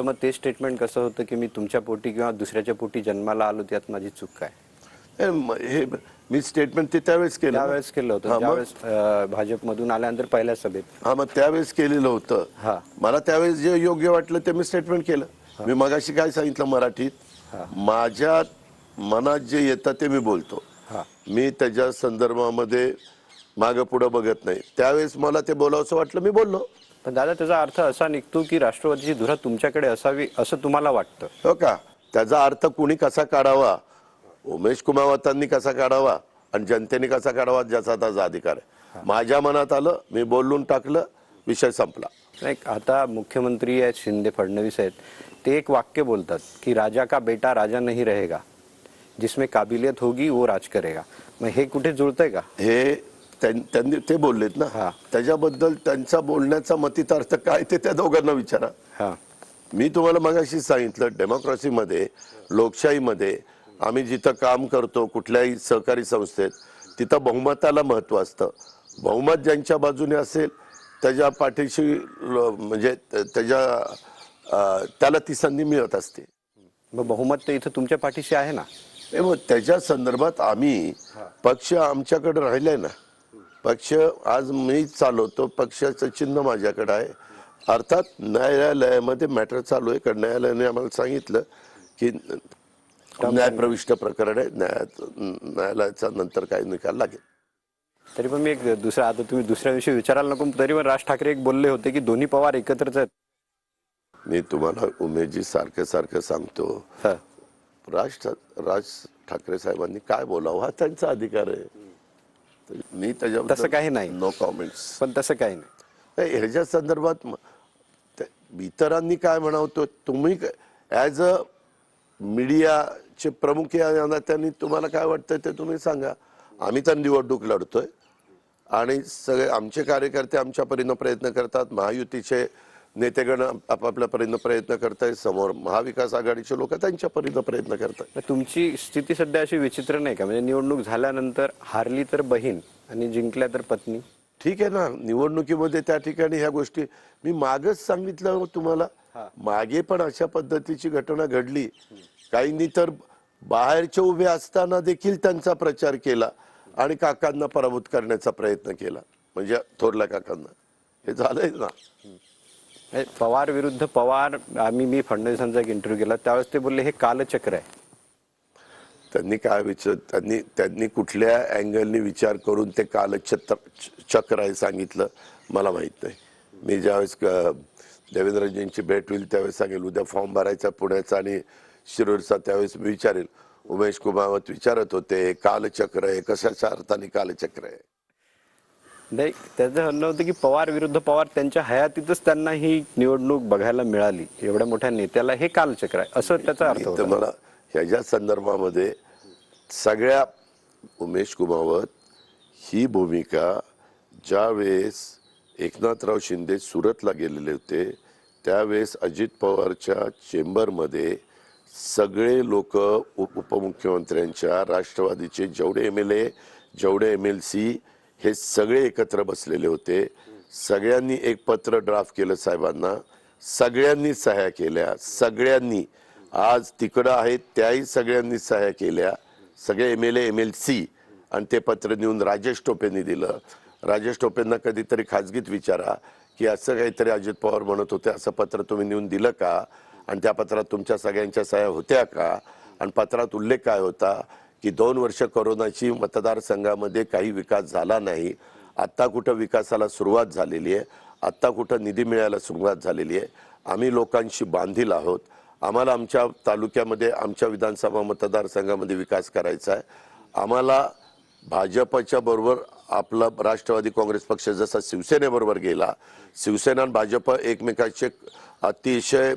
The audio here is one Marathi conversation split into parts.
मग ते स्टेटमेंट कसं होतं की मी तुमच्या पोटी किंवा दुसऱ्याच्या पोटी जन्माला आलो त्यात माझी चूक काय? हे मी स्टेटमेंट ते त्यावेळेस केलं त्यावेळेस केलं होतं, ज्यावेळेस भाजपमधून आल्यानंतर पहिल्या सभेत. हा, मग त्यावेळेस केलेलं होतं. हा. मला त्यावेळेस जे योग्य वाटलं ते मी स्टेटमेंट केलं. मी मगाशी काय सांगितलं मराठीत, माझ्या मनात जे येतं ते मी बोलतो. मी त्याच्या संदर्भामध्ये मागं पुढं बघत नाही. त्यावेळेस मला ते बोलावंसं वाटलं, मी बोललो. पण दादा, त्याचा अर्थ असा निघतो की राष्ट्रवादीची धुरा तुमच्याकडे असावी असं तुम्हाला वाटतं? हो का? त्याचा अर्थ कुणी कसा काढावा, उमेश कुमावतांनी कसा काढावा आणि जनतेने कसा काढावा, ज्याचा त्याचा अधिकार आहे. माझ्या मनात आलं, मी बोलून टाकलं, विषय संपला. नाही, आता मुख्यमंत्री आहेत शिंदे, फडणवीस आहेत, ते एक वाक्य बोलतात की राजा का बेटा राजा नहीं रहेगा, जिसमें काबिलियत होगी वो राज करेगा. मग हे कुठे जुळतंय का? हे त्यांनी ते बोललेत ना, त्याच्याबद्दल त्यांचा बोलण्याचा मतितार्थ काय ते त्या दोघांना विचारा. मी तुम्हाला मगाशी सांगितलं, डेमोक्रेसीमध्ये, लोकशाहीमध्ये आम्ही जिथं काम करतो, कुठल्याही सहकारी संस्थेत, तिथं बहुमताला महत्व असतं. बहुमत ज्यांच्या बाजूने असेल त्याच्या पाठीशी म्हणजे त्याला ती संधी मिळत असते. मग बहुमत तर इथं तुमच्या पाठीशी आहे ना. मग त्याच्या संदर्भात आम्ही पक्ष आमच्याकडे राहिलाय ना. पक्ष आज मी चालवतो, पक्षाचं चिन्ह माझ्याकडे आहे. अर्थात न्यायालयामध्ये मॅटर चालू आहे, कारण न्यायालयाने आम्हाला सांगितलं की न्यायप्रविष्ट प्रकरण आहे, न्यायालयाचा नंतर काही निकाल लागेल. तरी पण मी एक दुसरा, आता तुम्ही दुसऱ्याविषयी विचारायला नको, तरी पण राज ठाकरे एक बोलले होते की दोन्ही पवार एकत्रच आहेत. मी तुम्हाला उमेशजी सारखं सारखं सांगतो, राज ठाकरे साहेबांनी काय बोलावं हा त्यांचा अधिकार आहे. मी त्याच्याबद्दल तसं काही नाही, नो कॉमेंट्स. पण तसं काही नाही. ह्याच्या संदर्भात इतरांनी काय म्हणावतो, तुम्ही ॲज अ मीडियाचे प्रमुख या नात्याने तुम्हाला काय वाटतं ते तुम्ही सांगा. आम्ही तर निवडणूक लढतोय आणि सगळे आमचे कार्यकर्ते आमच्या परीनं प्रयत्न करतात, महायुतीचे नेतेगण आपापल्या परीनं प्रयत्न करतायत, समोर महाविकास आघाडीचे लोक त्यांच्या परीनं प्रयत्न करतात. तुमची स्थिती सध्या अशी विचित्र नाही का? म्हणजे निवडणूक झाल्यानंतर हारली तर बहीण आणि जिंकल्या तर पत्नी. ठीक आहे ना, निवडणुकीमध्ये त्या ठिकाणी ह्या गोष्टी मी मागच सांगितलं तुम्हाला. मागे पण अशा पद्धतीची घटना घडली. काहींनी तर बाहेरचे उभे असताना देखील त्यांचा प्रचार केला आणि काकांना पराभूत करण्याचा प्रयत्न केला, म्हणजे थोरल्या काकांना. हे झालंय ना. पवार विरुद्ध पवार, मी फडणवीसांचा एक इंटरव्ह्यू केला, त्यावेळेस ते बोलले हे कालचक्र आहे. त्यांनी काय त्यांनी कुठल्या अँगलनी विचार करून ते कालचक्र आहे सांगितलं मला माहित नाही. मी ज्यावेळेस देवेंद्रजींची भेट होईल त्यावेळेस सांगेल, उद्या फॉर्म भरायचा पुण्याचा आणि शिरूरचा, त्यावेळेस मी विचारेल. उमेश कुमावत विचारत होते कालचक्र आहे, कशाच्या अर्थाने कालचक्र आहे. नाही, त्याचं म्हणणं होतं की पवार विरुद्ध पवार, त्यांच्या हयातीतच त्यांना ही निवडणूक बघायला मिळाली, एवढ्या मोठ्या नेत्याला हे कालचक्र आहे असं त्याचा अर्थ होता. मला ह्याच्या संदर्भामध्ये सगळ्या उमेश कुमावत ही भूमिका ज्यावेळेस एकनाथराव शिंदे सुरतला गेलेले होते त्यावेळेस अजित पवारच्या चेंबरमध्ये सगळे लोक, उपमुख्यमंत्र्यांच्या, राष्ट्रवादीचे जेवढे MLA, जेवढे MLC, हे सगळे एकत्र बसलेले होते. सगळ्यांनी एक पत्र ड्राफ्ट केलं साहेबांना, सगळ्यांनी सह्या केल्या. सगळ्यांनी आज तिकडं आहेत त्याही सगळ्यांनी सह्या केल्या, सगळे MLA MLC. आणि ते पत्र नेऊन राजेश टोपेंनी दिलं. राजेश टोपेंना कधीतरी खाजगीत विचारा की असं काहीतरी अजित पवार म्हणत होते, असं पत्र तुम्ही नेऊन दिलं का, आणि त्या पत्रात तुमच्या सगळ्यांच्या सह्या होत्या का, आणि पत्रात उल्लेख काय होता की 2 वर्ष कोरोनाची मतदारसंघामध्ये काही विकास झाला नाही, आत्ता कुठं विकासाला सुरुवात झालेली आहे, आत्ता कुठं निधी मिळायला सुरुवात झालेली आहे, आम्ही लोकांशी बांधील आहोत, आम्हाला आमच्या तालुक्यामध्ये, आमच्या विधानसभा मतदारसंघामध्ये विकास करायचा आहे. आम्हाला भाजपच्या बरोबर आपला राष्ट्रवादी काँग्रेस पक्ष जसा शिवसेनेबरोबर गेला, शिवसेना आणि भाजप एकमेकांचे अतिशय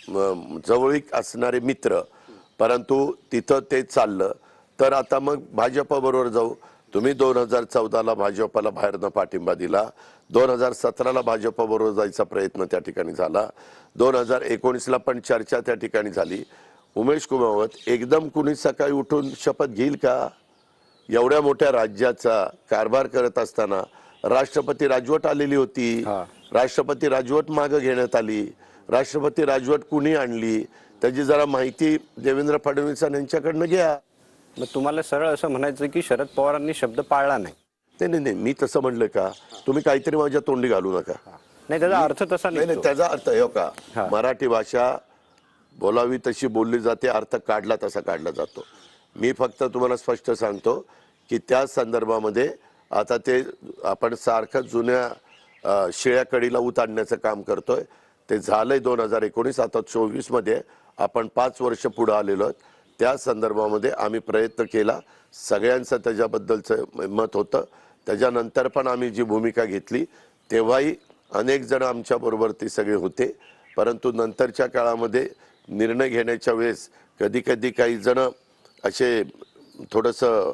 जवळीक असणारे मित्र, परंतु तिथं ते चाललं तर आता मग भाजपबरोबर जाऊ. तुम्ही 2014ला भाजपला बाहेरनं पाठिंबा दिला, 2017ला भाजपबरोबर जायचा प्रयत्न त्या ठिकाणी झाला, 2019ला पण चर्चा त्या ठिकाणी झाली. उमेश कुमावत एकदम कुणी सकाळी उठून शपथ घेईल का? एवढ्या मोठ्या राज्याचा कारभार करत असताना राष्ट्रपती राजवट आलेली होती, राष्ट्रपती राजवट मागे घेण्यात आली, राष्ट्रपती राजवट कुणी आणली त्याची जरा माहिती देवेंद्र फडणवीस यांच्याकडनं घ्या. मग तुम्हाला सरळ असं म्हणायचं की शरद पवारांनी शब्द पाळला नाही. नाही नाही नाही, मी तसं म्हणलं का? तुम्ही काहीतरी माझ्या तोंडी घालू नका. नाही, त्याचा अर्थ तसा नाही नाही, नाही. त्याचा अर्थ हो का, हा. मराठी भाषा बोलावी तशी बोलली जाते, अर्थ काढला तसा काढला जातो. मी फक्त तुम्हाला स्पष्ट सांगतो की त्या संदर्भामध्ये आता ते आपण सारखं जुन्या शिळ्या कडीला ऊत आणण्याचं काम करतोय. ते झालंय 2019, आता 24 मध्ये आपण 5 वर्ष पुढे आलेलो आहोत. त्या संदर्भामध्ये आम्ही प्रयत्न केला, सगळ्यांचं त्याच्याबद्दलचं मत होतं. त्याच्यानंतर पण आम्ही जी भूमिका घेतली तेव्हाही अनेक जण आमच्या बरोबर ते सगळे होते. परंतु नंतरच्या काळामध्ये निर्णय घेण्याच्या वेळेस कधी कधी काही जण असे थोडंसं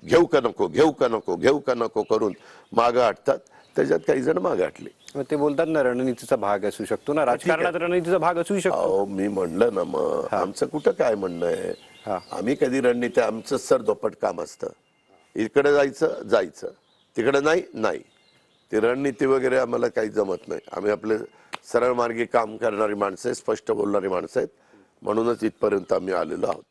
घेऊ का नको घेऊ का नको घेऊ का नको करून मागं हटतात. त्याच्यात काही जण मागं हटले. मग ते बोलतात ना, रणनीतीचा भाग असू शकतो ना, राजकारणात रणनीतीचा भाग असू शकतो. अहो मी म्हणलं ना, मग आमचं कुठं काय म्हणणं आहे. हा. आम्ही कधी रणनीती, आमचं सर दोपट काम असतं. इकडे जायचं तिकडे नाही. ती रणनीती वगैरे आम्हाला काही जमत नाही. आम्ही आपले सरळ मार्गी काम करणारी माणसं आहेत, स्पष्ट बोलणारी माणसं आहेत. म्हणूनच इथपर्यंत आम्ही आलेलो आहोत.